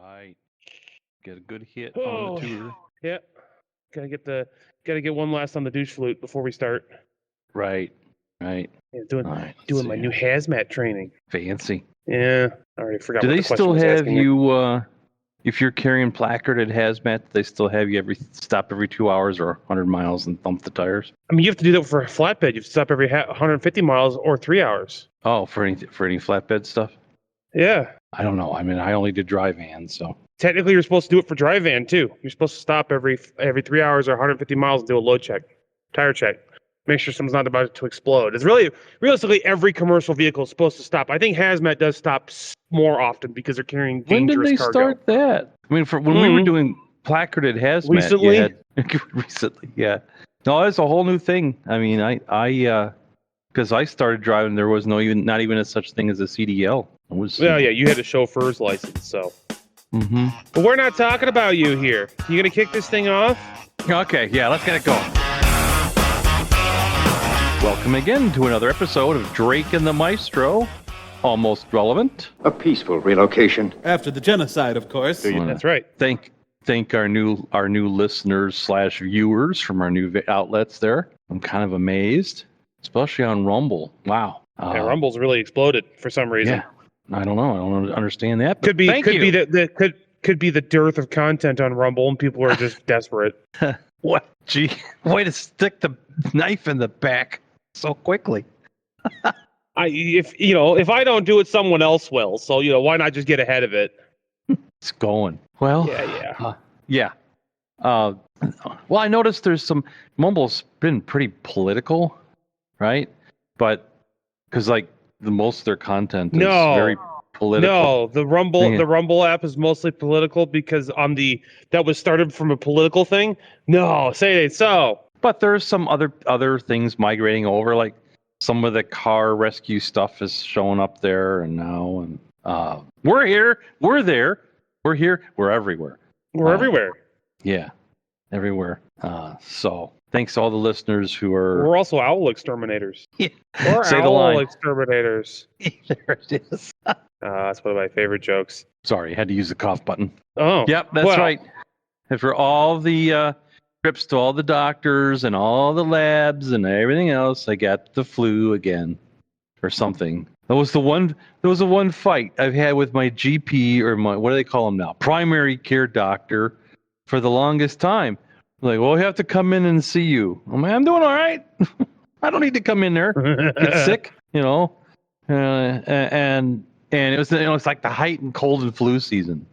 Right. Get a good hit on the tour. Yeah. Gotta get one last on the douche flute before we start. Right. Yeah, doing my new hazmat training. Fancy. Yeah. I already forgot. Do what they the question still was have asking you? If you're carrying placarded hazmat, they still have you stop every 2 hours or 100 miles and thump the tires? I mean, you have to do that for a flatbed. You have to stop every 150 miles or 3 hours. Oh, for any flatbed stuff? Yeah. I don't know. I mean, I only did dry vans, so. Technically, you're supposed to do it for dry van too. You're supposed to stop every 3 hours or 150 miles and do a load check, tire check. Make sure someone's not about to explode. It's really, realistically, every commercial vehicle is supposed to stop. I think hazmat does stop more often because they're carrying dangerous cargo. When did they start that? I mean, when we were doing placarded hazmat. Recently? Recently, yeah. No, it's a whole new thing. I mean, because I started driving, there was not even a such thing as a CDL. Well, yeah, you had a chauffeur's license, so. Mm-hmm. But we're not talking about you here. You gonna kick this thing off? Okay, yeah, let's get it going. Welcome again to another episode of Drake and the Maestro, Almost Relevant. A peaceful relocation. After the genocide, of course. That's right. Thank our new listeners / viewers from our new outlets there. I'm kind of amazed, especially on Rumble. Wow. Yeah, Rumble's really exploded for some reason. Yeah. I don't know. I don't understand that. Could be the dearth of content on Rumble, and people are just desperate. What? Gee, way to stick the knife in the back so quickly. If I don't do it, someone else will. So why not just get ahead of it? It's going well. Yeah. Well, I noticed there's some Mumble's been pretty political, right? But because most of their content is very political. No, the Rumble app is mostly political because that was started from a political thing. No, say it so. But there's some other things migrating over, like some of the car rescue stuff is showing up there, and we're here, we're there, we're here, we're everywhere. We're everywhere. Yeah, everywhere. So thanks to all the listeners who are. We're also owl exterminators. Yeah. We're Say owl the line. exterminators. There it is. That's one of my favorite jokes. Sorry, had to use the cough button. Oh. Yep, that's right. And for all the trips to all the doctors and all the labs and everything else, I got the flu again or something. There was the one fight I've had with my GP or what do they call him now? Primary care doctor for the longest time. Like, well, we have to come in and see you. I'm doing all right. I don't need to come in there. Get sick, and it was it's like the height and cold and flu season.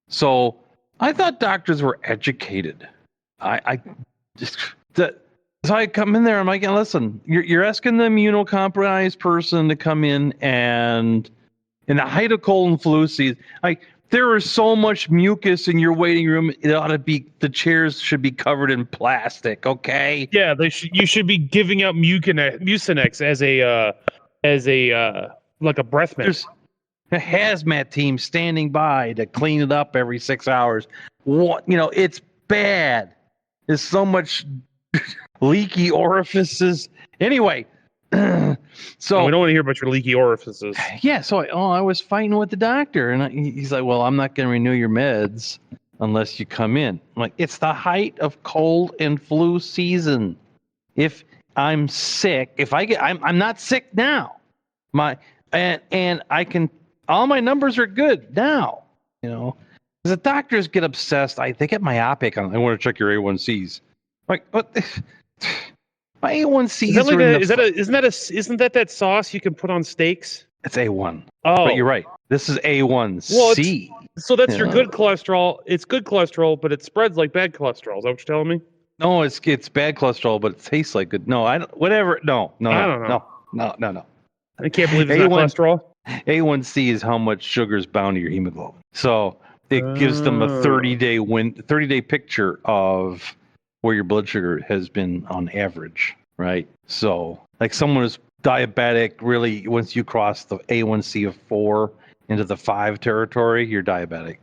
So I thought doctors were educated. So I come in there. I'm like, listen, you're asking the immunocompromised person to come in, and in the height of cold and flu season, there is so much mucus in your waiting room. The chairs should be covered in plastic. Okay. Yeah, you should be giving out Mucinex as a breath mint. There's a hazmat team standing by to clean it up every 6 hours. What? It's bad. There's so much leaky orifices. Anyway, so we don't want to hear about your leaky orifices. Yeah, so I was fighting with the doctor, and he's like, "Well, I'm not going to renew your meds unless you come in." I'm like, "It's the height of cold and flu season. If I'm sick, I'm not sick now. And I can, all my numbers are good now. The doctors get obsessed. They get myopic on. I want to check your A1Cs. Like, what? My A1Cs isn't that sauce you can put on steaks? It's A1. Oh, but you're right. This is A1C. Well, so that's your good cholesterol. It's good cholesterol, but it spreads like bad cholesterol. Is that what you're telling me? No, it's bad cholesterol, but it tastes like good. No, I don't. Whatever. No. I don't know. No. I can't believe it's not cholesterol. A1C is how much sugar is bound to your hemoglobin. So it gives them a 30-day picture of where your blood sugar has been on average, right? So, like someone who's diabetic, really, once you cross the A1C of 4 into the 5 territory, you're diabetic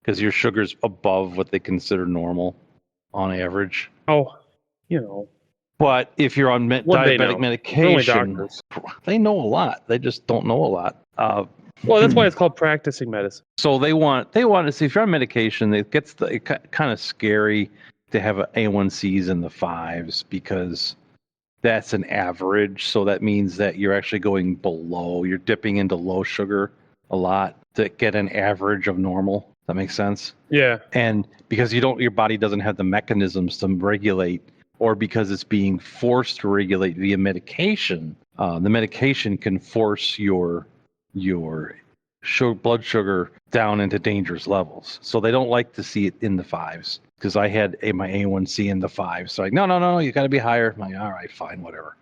because your sugar's above what they consider normal on average. Oh, But if you're on diabetic medication, Only doctors. they know a lot. They just don't know a lot. Well, that's why it's called practicing medicine. So they want to see if you're on medication, it gets kind of scary to have A1Cs in the 5s because that's an average. So that means that you're actually going below. You're dipping into low sugar a lot to get an average of normal. That makes sense? Yeah. And because your body doesn't have the mechanisms to regulate, or because it's being forced to regulate via medication, the medication can force your blood sugar down into dangerous levels. So they don't like to see it in the 5s because I had my A1C in the 5s. So like, no, you got to be higher. I'm like, all right, fine, whatever.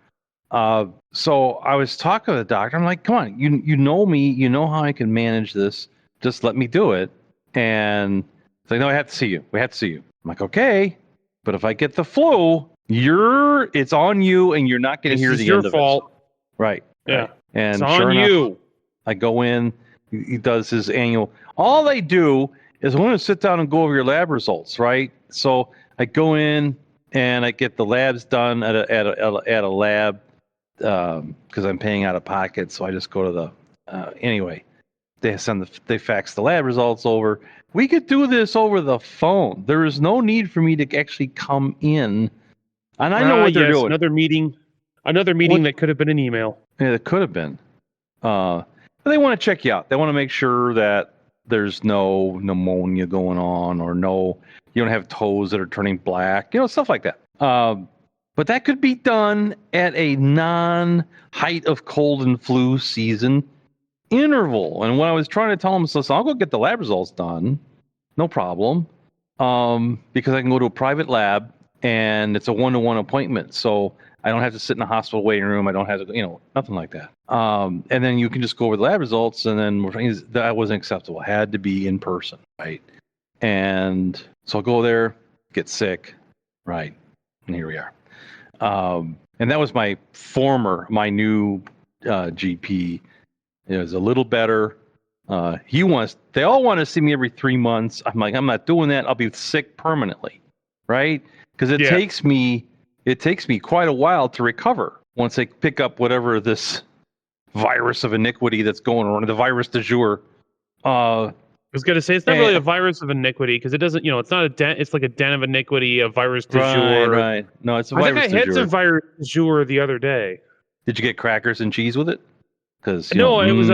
So I was talking to the doctor. I'm like, come on, you know me, you know how I can manage this. Just let me do it. And it's like, no, I have to see you. We have to see you. I'm like, okay, but if I get the flu, it's on you, and you're not going to hear the end of it. It's your fault. Right. Yeah. Right. And it's sure on enough, you. I go in. He does his annual. All they do is I want to sit down and go over your lab results, right? So I go in and I get the labs done at a lab because I'm paying out of pocket. So I just go to the anyway. They fax the lab results over. We could do this over the phone. There is no need for me to actually come in. And I know what they're doing. Another meeting that could have been an email. Yeah, it could have been. But they want to check you out. They want to make sure that there's no pneumonia going on, or you don't have toes that are turning black, stuff like that. But that could be done at a non-height of cold and flu season interval. And when I was trying to tell them, listen, I'll go get the lab results done, no problem, because I can go to a private lab and it's a 1-to-1 appointment. So I don't have to sit in the hospital waiting room. I don't have to, nothing like that. And then you can just go over the lab results, and then that wasn't acceptable. It had to be in person, right? And so I'll go there, get sick, right? And here we are. And that was my new GP. It was a little better. They all want to see me every 3 months. I'm like, I'm not doing that. I'll be sick permanently, right? Because it takes me quite a while to recover once they pick up whatever this virus of iniquity that's going around, the virus du jour. I was going to say, it's not really a virus of iniquity because it doesn't, it's not a den. It's like a den of iniquity, a virus du jour. Right. No, it's a virus du jour. I think I had some virus du jour the other day. Did you get crackers and cheese with it? No, it was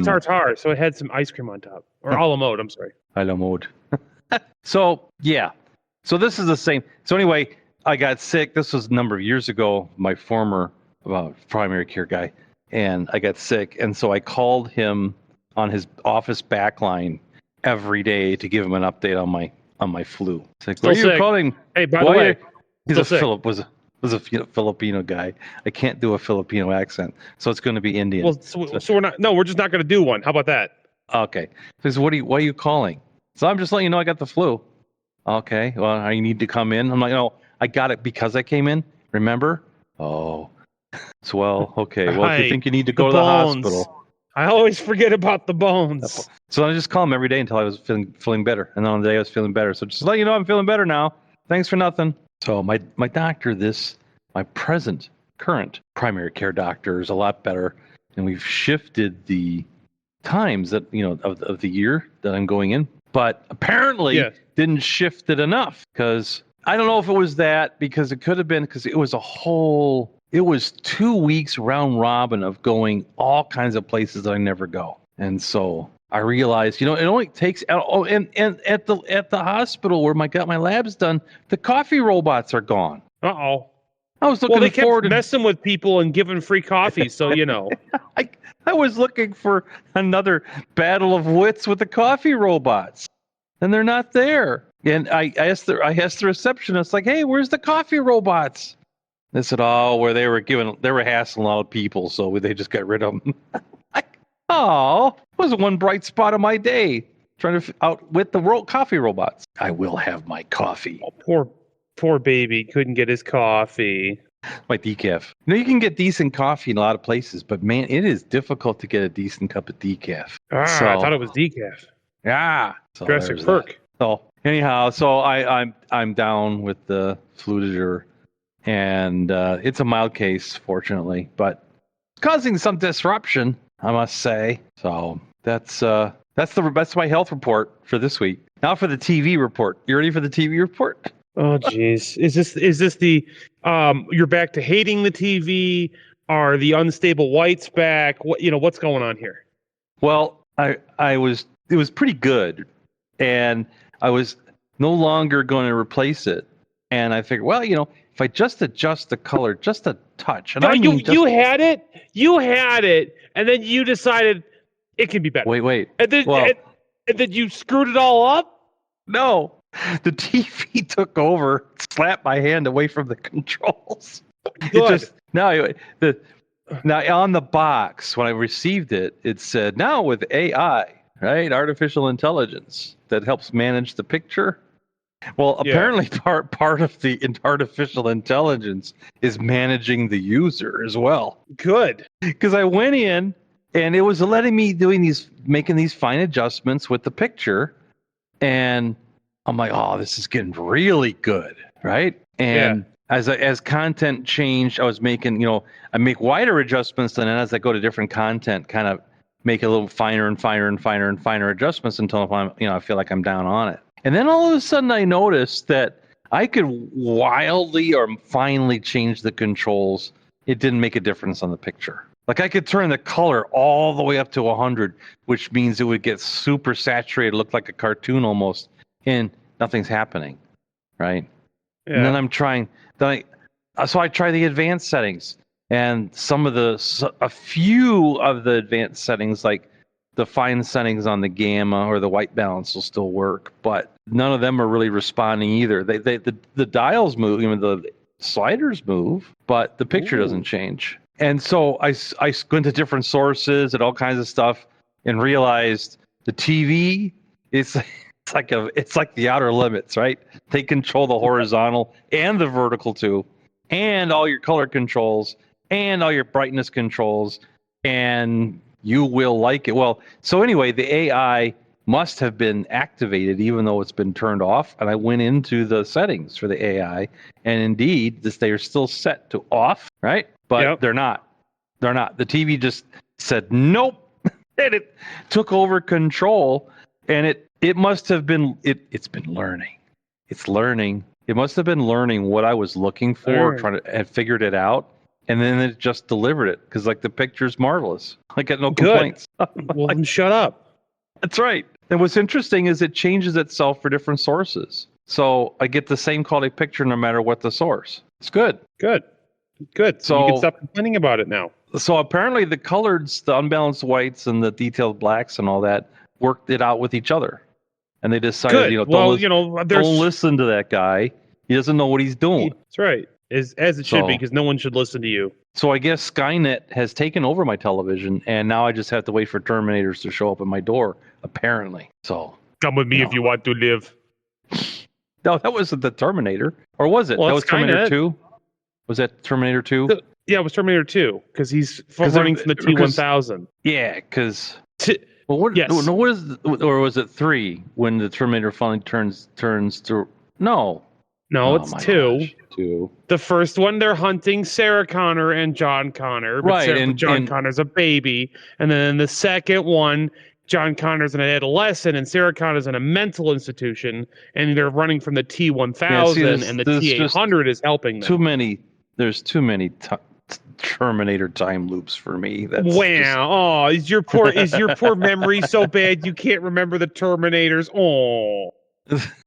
tartare, so it had some ice cream on top, or a la mode. I'm sorry, a la mode. So yeah, so this is the same. So anyway, I got sick. This was a number of years ago. My former primary care guy, and I got sick, and so I called him on his office backline every day to give him an update on my flu. It's like, why are you calling? Hey, by the way, he's was a Filipino guy. I can't do a Filipino accent, so it's going to be Indian. Well, so we're not. No, we're just not going to do one. How about that? Okay. So why are you calling? So I'm just letting you know I got the flu. Okay. Well, I need to come in. I'm like, no, I got it because I came in. Remember? Oh. So, well, okay. Well, if you think you need to go to the hospital. I always forget about the bones. So I just call him every day until I was feeling better. And then on the day I was feeling better. So just let you know I'm feeling better now. Thanks for nothing. So my doctor, my current primary care doctor is a lot better, and we've shifted the times that of the year that I'm going in, but apparently didn't shift it enough, because I don't know if it was that, because it could have been because it was 2 weeks round robin of going all kinds of places that I never go, and so I realized, it only takes. Oh, and at the hospital where I got my labs done, the coffee robots are gone. Uh-oh. I was looking they forward kept messing with people and giving free coffee, so I was looking for another battle of wits with the coffee robots, and they're not there. And I asked the receptionist, like, "Hey, where's the coffee robots?" They said, "Oh, where they were hassling a lot of people, so they just got rid of them." Oh, it was one bright spot of my day, trying to outwit the coffee robots. I will have my coffee. Oh, poor baby couldn't get his coffee. My decaf. You can get decent coffee in a lot of places, but man, it is difficult to get a decent cup of decaf. I thought it was decaf. Yeah. So Drastic perk. So anyhow, I'm down with the flu du jour, and it's a mild case, fortunately, but causing some disruption, I must say. So that's my health report for this week. Now for the TV report. You ready for the TV report? Oh, jeez. Is this the you're back to hating the TV? Are the unstable whites back? What's going on here? Well, it was pretty good, and I was no longer going to replace it. And I figured, well, if I just adjust the color just a touch, and you had it, and then you decided it can be better. Wait, and then you screwed it all up. No, the TV took over, slapped my hand away from the controls. Good. Now on the box when I received it, it said now with AI, right, artificial intelligence that helps manage the picture. Well, apparently part of the artificial intelligence is managing the user as well. Good. Because I went in and it was letting me making these fine adjustments with the picture, and I'm like, oh, this is getting really good, right? And as content changed, I was making, I make wider adjustments, and then as I go to different content, kind of make a little finer and finer and finer and finer adjustments until I feel like I'm down on it. And then all of a sudden I noticed that I could wildly or finely change the controls. It didn't make a difference on the picture. Like I could turn the color all the way up to 100, which means it would get super saturated, look like a cartoon almost, and nothing's happening, right? Yeah. And then I try the advanced settings, and a few of the advanced settings, like the fine settings on the gamma or the white balance, will still work, but none of them are really responding either. The dials move, the sliders move, but the picture doesn't change. And so I went to different sources and all kinds of stuff and realized the TV it's like the outer limits, right? They control the horizontal and the vertical too, and all your color controls and all your brightness controls, and you will like it. Well, so anyway, the AI must have been activated even though it's been turned off. And I went into the settings for the AI, and indeed, they are still set to off, right? But they're not. They're not. The TV just said nope, and it took over control. And it must have been. It's been learning. It's learning. It must have been learning what I was looking for, and figured it out. And then it just delivered it because, the picture's marvelous. I got no complaints. Well, then shut up. That's right. And what's interesting is it changes itself for different sources. So I get the same quality picture no matter what the source. It's good. Good. So you can stop complaining about it now. So apparently the coloreds, the unbalanced whites and the detailed blacks and all that worked it out with each other. And they decided, don't listen to that guy. He doesn't know what he's doing. That's right. As it should be, because no one should listen to you. So I guess Skynet has taken over my television, and now I just have to wait for Terminators to show up at my door, apparently. So come with me if you want to live. No, that wasn't the Terminator. Or was it? Well, that was Skynet. Terminator 2? Was that Terminator 2? Yeah, it was Terminator 2, because he's running from the T-1000. Yeah, because... Yes. Or was it 3 when the Terminator finally turns to... No, it's 2. Gosh, 2. The first one, they're hunting Sarah Connor and John Connor. But right. John Connor's a baby. And then the second one, John Connor's an adolescent and Sarah Connor's in a mental institution. And they're running from the T-1000 and the T-800 is helping them. There's too many Terminator time loops for me. Wow. Is your poor memory so bad you can't remember the Terminators? Oh.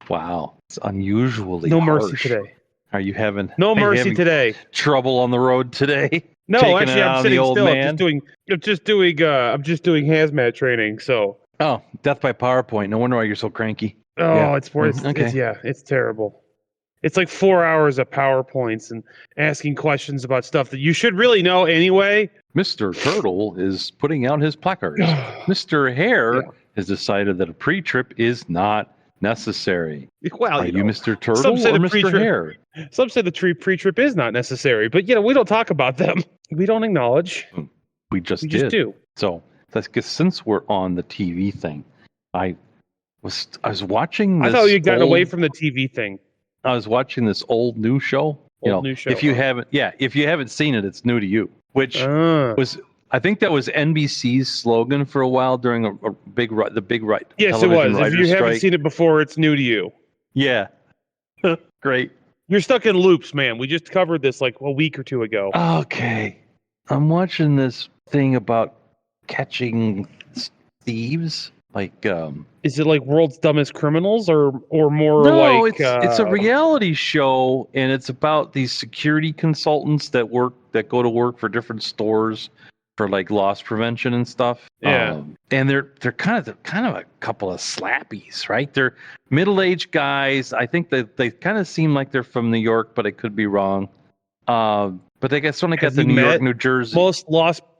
Wow, it's unusually no harsh. Mercy today. Are you having today? Trouble on the road today? No, actually, I'm sitting still. I'm just doing hazmat training. So. Oh, death by PowerPoint. No wonder why you're so cranky. Oh, yeah. It's worse. Okay. It's terrible. It's like 4 hours of PowerPoints and asking questions about stuff that you should really know anyway. Mr. Turtle is putting out his placards. Mr. Hare has decided that a pre-trip is not necessary. Well, are you Mr. Turtle or Mr. Hare? Some say the pre-trip is not necessary, but we don't talk about them. We don't acknowledge. We just do. So that's because since we're on the TV thing, I was watching this. I thought you'd gotten away from the TV thing. I was watching this old news show. New show. If you haven't seen it, it's new to you. Which was I think that was NBC's slogan for a while during the big Yes, it television was. If you writers' haven't strike. seen it before, it's new to you. Yeah. Great. You're stuck in loops, man. We just covered this like a week or two ago. Okay. I'm watching this thing about catching thieves. Like, Is it like World's Dumbest Criminals or more no, like it's a reality show, and it's about these security consultants that go to work for different stores for like loss prevention and stuff. Yeah. And they're kind of a couple of slappies, right? They're middle-aged guys. I think they kind of seem like they're from New York, but I could be wrong. But I guess when I got to New York, New Jersey.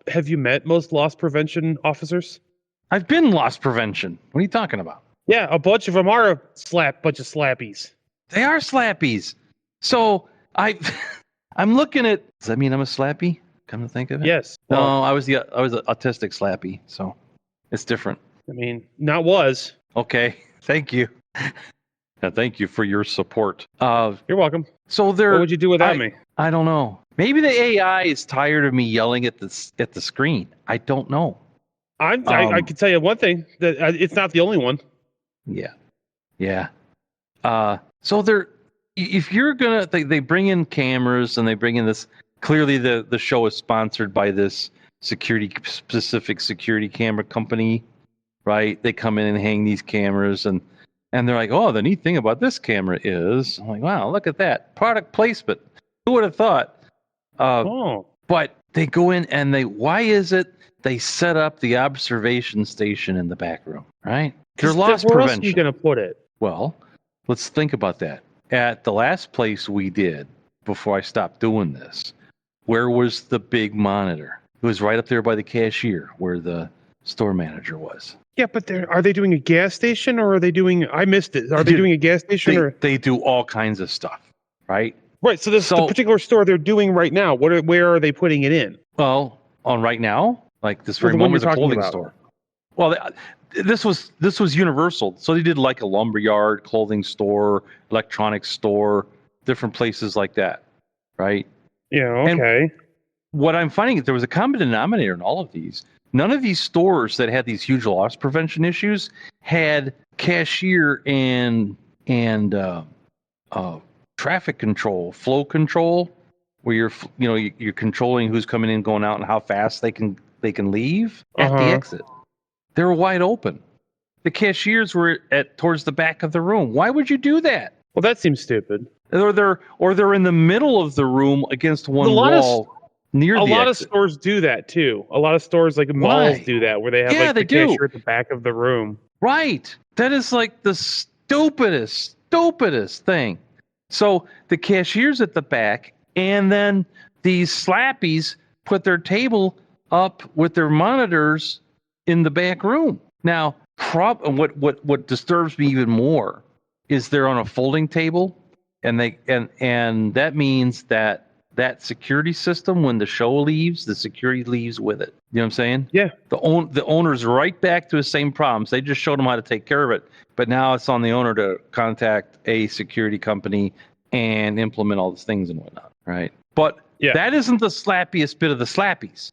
Have you met most loss prevention officers? I've been loss prevention. What are you talking about? Yeah, a bunch of them are a bunch of slappies. They are slappies. So I'm looking at. Does that mean I'm a slappy? Come to think of it. Yes. No, Well, I was an autistic slappy, so it's different. I mean, not was. Okay, thank you. Thank you for your support. You're welcome. So What would you do without me? I don't know. Maybe the AI is tired of me yelling at the screen. I don't know. I can tell you one thing that it's not the only one. Yeah. So if you're gonna, they bring in cameras and they bring in this. Clearly, the show is sponsored by this specific security camera company, right? They come in and hang these cameras and they're like, oh, the neat thing about this camera is, I'm like, wow, look at that product placement. Who would have thought? But they go in and why is it they set up the observation station in the back room, right? They're loss Where prevention. else are you going to put it? Well, let's think about that. At the last place we did, before I stopped doing this, where was the big monitor? It was right up there by the cashier where the store manager was. Yeah, but are they doing a gas station or are they doing? I missed it. Are they doing a gas station They do all kinds of stuff, right? Right. So the particular store they're doing right now. Where are they putting it in? Well, on right now, like this very moment, is a clothing store. Well, this was Universal, so they did like a lumberyard, clothing store, electronics store, different places like that, right? Yeah. Okay. And what I'm finding is there was a common denominator in all of these. None of these stores that had these huge loss prevention issues had cashier and traffic control, flow control, where you're controlling who's coming in, going out, and how fast they can leave at the exit. They were wide open. The cashiers were towards the back of the room. Why would you do that? Well, that seems stupid. Or they're in the middle of the room against one wall near the exit. A lot of stores do that too. A lot of stores like malls do that, where they have the cashier at the back of the room. Right. That is like the stupidest thing. So the cashier's at the back, and then these slappies put their table up with their monitors in the back room. Now, what disturbs me even more is they're on a folding table, and that means that security system, when the show leaves, the security leaves with it. You know what I'm saying? Yeah. The owner's right back to the same problems. They just showed them how to take care of it, but now it's on the owner to contact a security company and implement all these things and whatnot, right? But that isn't the slappiest bit of the slappies.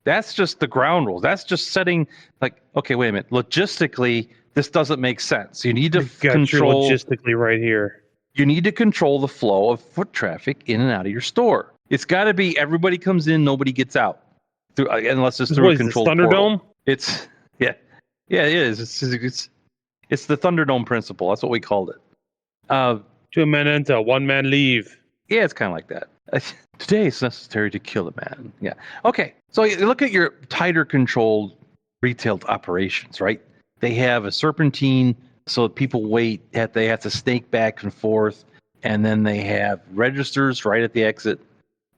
That's just the ground rules. That's just setting, like, okay, wait a minute. Logistically, this doesn't make sense. You need to control logistically right here. You need to control the flow of foot traffic in and out of your store. It's got to be everybody comes in, nobody gets out, unless it's through a controlled Thunderdome. It's it is. It's the Thunderdome principle. That's what we called it. 2 men enter, 1 man leave. Yeah, it's kind of like that. Today it's necessary to kill a man. Yeah. Okay. So you look at your tighter controlled retail operations, right? They have a serpentine, so people wait. They have to snake back and forth, and then they have registers right at the exit,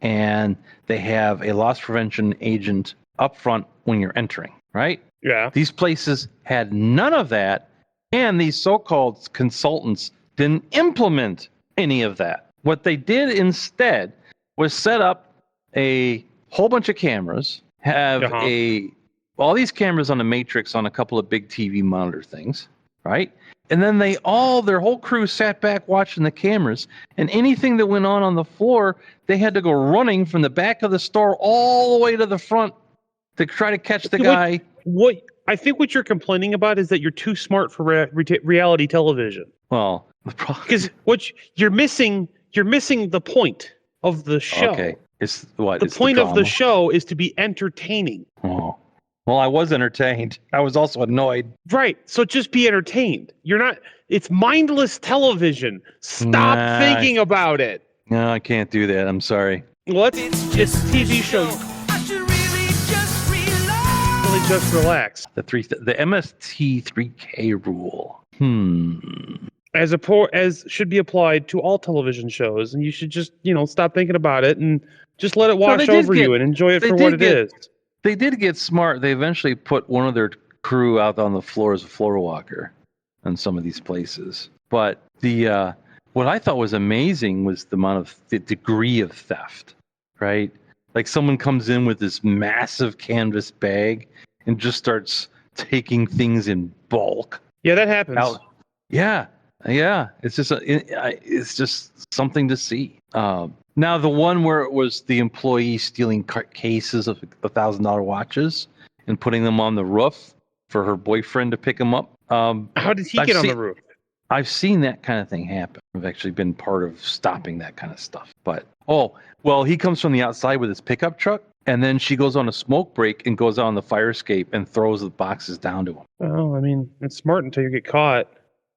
and they have a loss prevention agent up front when you're entering, right? Yeah. These places had none of that, and these so-called consultants didn't implement any of that. What they did instead was set up a whole bunch of cameras, have all these cameras on a matrix on a couple of big TV monitor things, right? And then their whole crew sat back watching the cameras, and anything that went on the floor, they had to go running from the back of the store all the way to the front to try to catch the guy. What I think what you're complaining about is that you're too smart for reality television. Well, the problem Because you're missing the point of the show. Okay, it's what The point of the show is to be entertaining. Oh, well, I was entertained. I was also annoyed. Right. So just be entertained. You're not. It's mindless television. Stop thinking about it. No, I can't do that. I'm sorry. Well, it's a TV show. Really just relax. The MST 3K rule. As should be applied to all television shows, and you should just stop thinking about it and just let it wash over you and enjoy it for what it is. They did get smart. They eventually put one of their crew out on the floor as a floor walker in some of these places. But the what I thought was amazing was the degree of theft, right? Like someone comes in with this massive canvas bag and just starts taking things in bulk. Yeah, that happens. Yeah. It's just something to see. Now the one where it was the employee stealing cases of $1,000 watches and putting them on the roof for her boyfriend to pick them up. How did he get on the roof? I've seen that kind of thing happen. I've actually been part of stopping that kind of stuff. But he comes from the outside with his pickup truck, and then she goes on a smoke break and goes out on the fire escape and throws the boxes down to him. Well, I mean, it's smart until you get caught.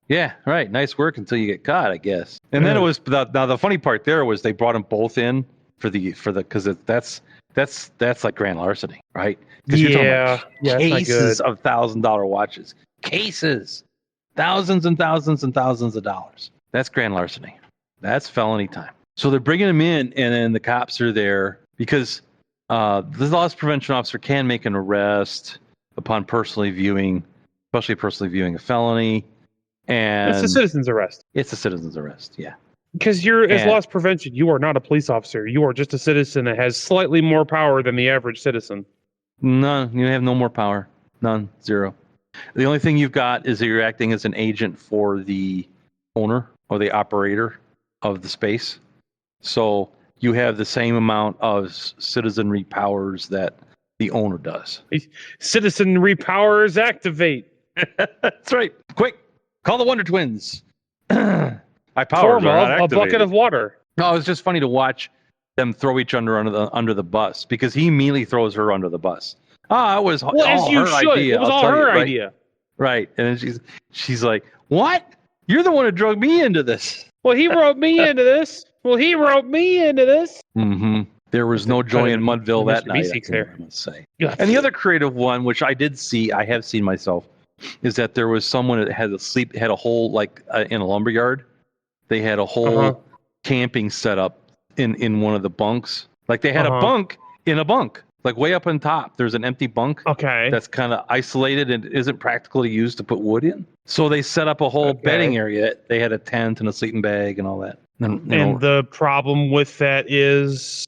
Yeah, right. Nice work until you get caught, I guess. And then it was now the funny part there was they brought them both in for the because that's like grand larceny, right? Because you're talking about cases of $1,000 watches, cases, thousands and thousands and thousands of dollars. That's grand larceny. That's felony time. So they're bringing them in, and then the cops are there because the loss prevention officer can make an arrest upon personally viewing a felony. And it's a citizen's arrest. It's a citizen's arrest, yeah. Because as loss prevention, you are not a police officer. You are just a citizen that has slightly more power than the average citizen. None. You have no more power. None. Zero. The only thing you've got is that you're acting as an agent for the owner or the operator of the space. So you have the same amount of citizenry powers that the owner does. Citizenry powers activate. That's right. Quick. Call the Wonder Twins. I powered a bucket of water. No, it's just funny to watch them throw each other under the bus because he immediately throws her under the bus. It was all her idea. It was all her idea. Right. And then she's like, "What? You're the one who drug me into this." Well, he wrote me into this. Mm-hmm. There was no joy in Mudville that night, I must say. And the other creative one, which I have seen myself, is that there was someone that had a whole like in a lumberyard. They had a whole camping setup in one of the bunks. Like they had a bunk in a bunk, like way up on top. There's an empty bunk. Okay. That's kind of isolated and isn't practical to use to put wood in. So they set up a whole bedding area. They had a tent and a sleeping bag and all that. And the problem with that is,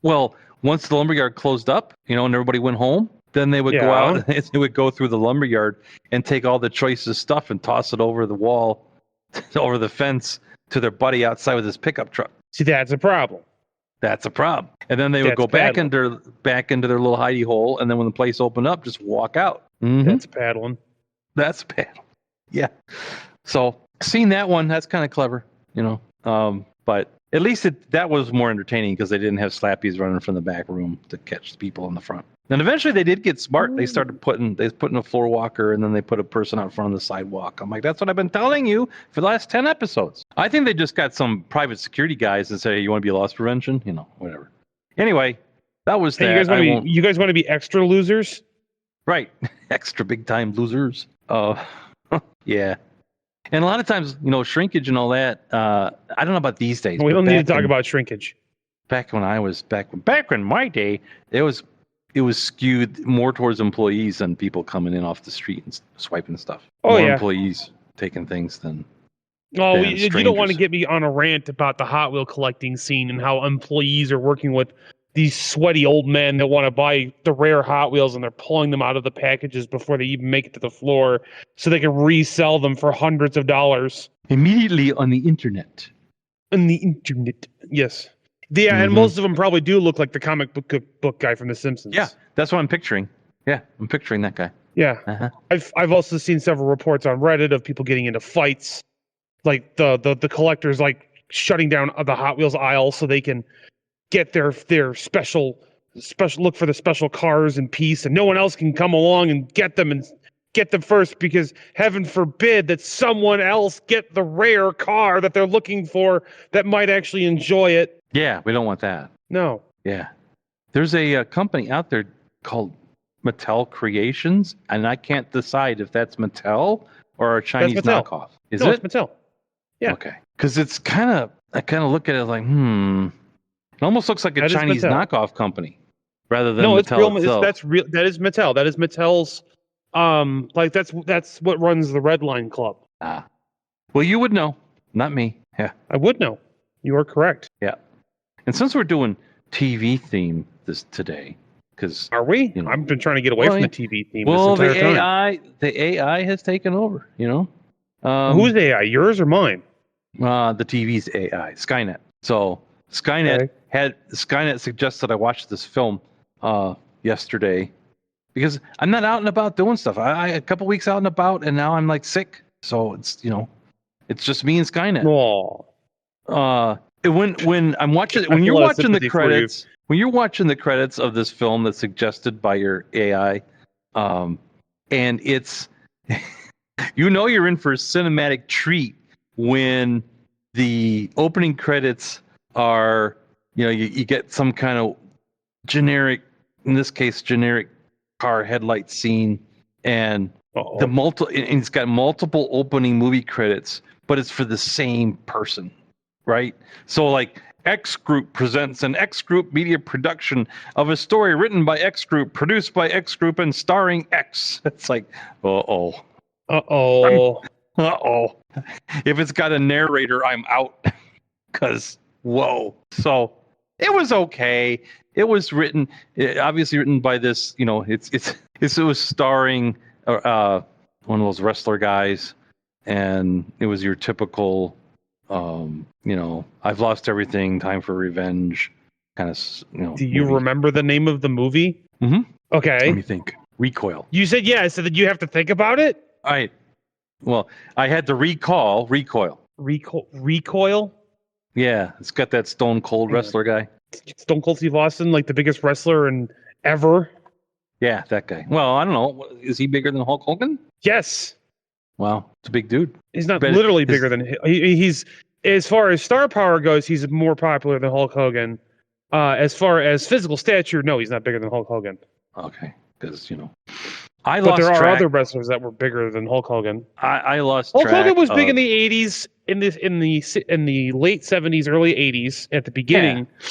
well, once the lumberyard closed up, and everybody went home. Then they would go out and they would go through the lumberyard and take all the choicest stuff and toss it over the wall, over the fence to their buddy outside with his pickup truck. See, that's a problem. That's a problem. And then they would go back into their little hidey hole, and then when the place opened up, just walk out. Mm-hmm. That's a paddling. That's paddling. Yeah. So seeing that one, that's kind of clever, but at least that was more entertaining because they didn't have Slappies running from the back room to catch the people in the front. And eventually they did get smart. They started putting a floor walker, and then they put a person out front of the sidewalk. I'm like, that's what I've been telling you for the last 10 episodes. I think they just got some private security guys and say, hey, you want to be loss prevention? Whatever. Anyway, that was that. You guys want to be extra losers? Right. Extra big time losers. Yeah. And a lot of times, shrinkage and all that, I don't know about these days. We don't need to talk about shrinkage. Back when in my day, it was skewed more towards employees than people coming in off the street and swiping stuff. More employees taking things than you don't want to get me on a rant about the Hot Wheel collecting scene and how employees are working with these sweaty old men that want to buy the rare Hot Wheels, and they're pulling them out of the packages before they even make it to the floor so they can resell them for hundreds of dollars. Immediately on the internet. On the internet, yes. Yeah, and Mhm. most of them probably do look like the comic book guy from The Simpsons. Yeah, that's what I'm picturing. Yeah, I'm picturing that guy. Yeah. Uh-huh. I've also seen several reports on Reddit of people getting into fights, like the collectors like shutting down the Hot Wheels aisle so they can get their special look for the special cars in peace, and no one else can come along and get them first, because heaven forbid that someone else get the rare car that they're looking for that might actually enjoy it. Yeah, we don't want that. No. Yeah. There's a company out there called Mattel Creations, and I can't decide if that's Mattel or a Chinese Mattel. knockoff. Is No, it? it's Mattel. Yeah. Okay. Because I kind of look at it like, it almost looks like a That is Chinese Mattel. knockoff company rather than No, Mattel it's real. itself. That's real. That is Mattel. That is Mattel's. Like that's what runs the Red Line Club. Ah. Well, you would know, not me. Yeah. I would know. You are correct. Yeah. And since we're doing TV theme today, because Are we? You know. I've been trying to get away Well, from yeah. the TV theme well, this entire time. the AI has taken over. Who's AI? Yours or mine? The TV's AI, Skynet. So Skynet suggested I watch this film yesterday because I'm not out and about doing stuff. I a couple weeks out and about, and now I'm like sick. So it's just me and Skynet. Oh. When I'm watching, when you're watching the credits, when you're watching the credits of this film that's suggested by your AI, and it's, you're in for a cinematic treat when the opening credits are, you get some kind of generic, in this case, generic car headlight scene, and and it's got multiple opening movie credits, but it's for the same person, right? So like X Group presents an X Group media production of a story written by X Group, produced by X Group, and starring X. It's like, uh-oh. If it's got a narrator, I'm out. Because, whoa. So it was okay. It was obviously written by this, it was starring one of those wrestler guys, and it was your typical, I've lost everything, time for revenge, kind of, Do you remember the name of the movie? Mm-hmm. Okay. Let me think. Recoil. You said yes, so that you have to think about it? All right. Well, I had to recall Recoil. Recoil? Yeah, it's got that Stone Cold wrestler guy. Stone Cold Steve Austin, like the biggest wrestler ever. Yeah, that guy. Well, I don't know. Is he bigger than Hulk Hogan? Yes. Wow, it's a big dude. He's not literally bigger than he's. As far as star power goes, he's more popular than Hulk Hogan. As far as physical stature, no, he's not bigger than Hulk Hogan. Okay, because but there are other wrestlers that were bigger than Hulk Hogan. I lost Hulk track. Hogan was big in the 80s, in the late 70s, early 80s at the beginning. Yeah.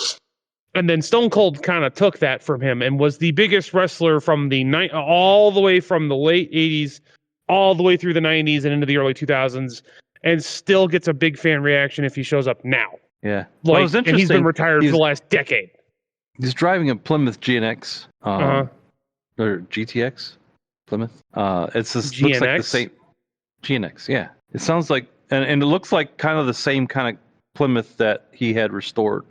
And then Stone Cold kind of took that from him and was the biggest wrestler from all the way from the late 80s all the way through the 90s and into the early 2000s, and still gets a big fan reaction if he shows up now. Yeah. Well, it was interesting. And he's been retired for the last decade. He's driving a Plymouth GNX or GTX Plymouth. Looks like the same GNX. Yeah. It sounds like, and it looks like kind of the same kind of Plymouth that he had restored,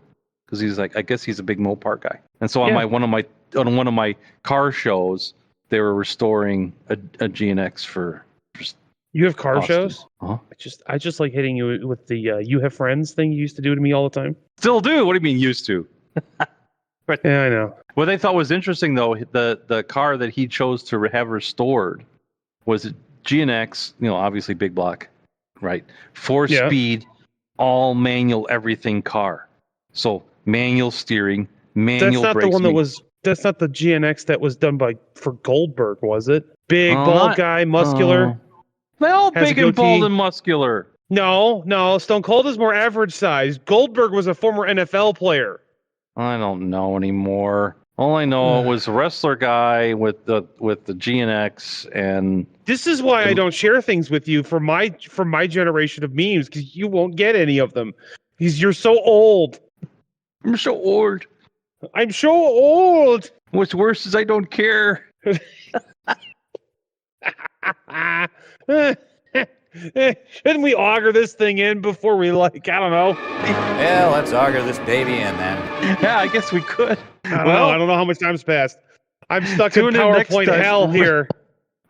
because he's like, I guess he's a big Mopar guy. And so on one of my car shows, they were restoring a GNX for. You have car Austin. Shows? Huh? I just like hitting you with the you have friends thing you used to do to me all the time. Still do. What do you mean used to? Yeah, I know. What I thought was interesting, though, the car that he chose to have restored was a GNX, obviously big block, right? 4-speed, all manual everything car. So manual steering, manual brakes. That's not the one that was. That's not the GNX that was done for Goldberg, was it? Big, bald guy, muscular. They're all big and bald and muscular. No. Stone Cold is more average size. Goldberg was a former NFL player. I don't know anymore. All I know was a wrestler guy with the GNX, and this is why I don't share things with you from my generation of memes, because you won't get any of them. Because you're so old. I'm so old. I'm so old. What's worse is I don't care. Shouldn't we auger this thing in before we I don't know. Well, let's auger this baby in then. Yeah, I guess we could. I don't know how much time's passed. I'm stuck in tune in next PowerPoint time. hell here.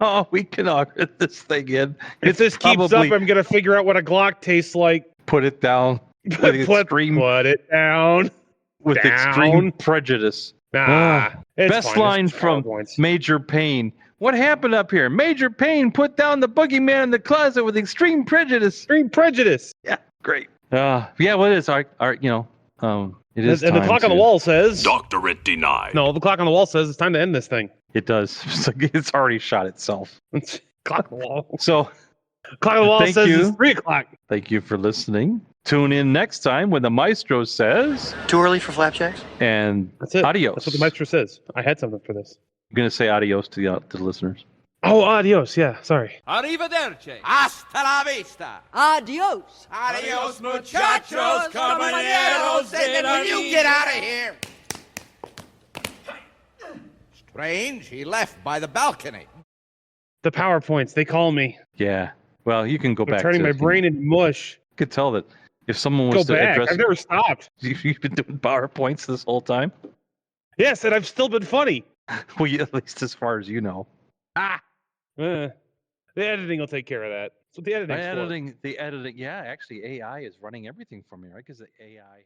Oh, we can auger this thing in. If this keeps up, I'm gonna figure out what a Glock tastes like. Put it down. Put it down. With extreme prejudice. Nah. Best line from Major Payne. What happened up here? Major Payne put down the boogeyman in the closet with extreme prejudice. Extreme prejudice. Yeah, great. Yeah, what is our it is. And the clock on the wall says Doctorate denied. No, the clock on the wall says it's time to end this thing. It does. It's already shot itself. Clock on the wall. So clock on the wall says it's 3:00. Thank you for listening. Tune in next time when the maestro says too early for flapjacks. And that's it. Adios. That's what the maestro says. I had something for this. I'm gonna say adios to the listeners. Oh, adios. Yeah, sorry. Arrivederci. Hasta la vista. Adios. Adios, muchachos, caballeros. Will you get out of here? Strange, he left by the balcony. The PowerPoints, they call me. Yeah. Well, you can go back. Turning my brain into mush. You could tell that if someone was go to back. address. I've never stopped. You've been doing PowerPoints this whole time. Yes, and I've still been funny. Well, at least as far as you know. The editing will take care of that. So the editing. The editing. Yeah, actually, AI is running everything for me, right? Because the AI helps.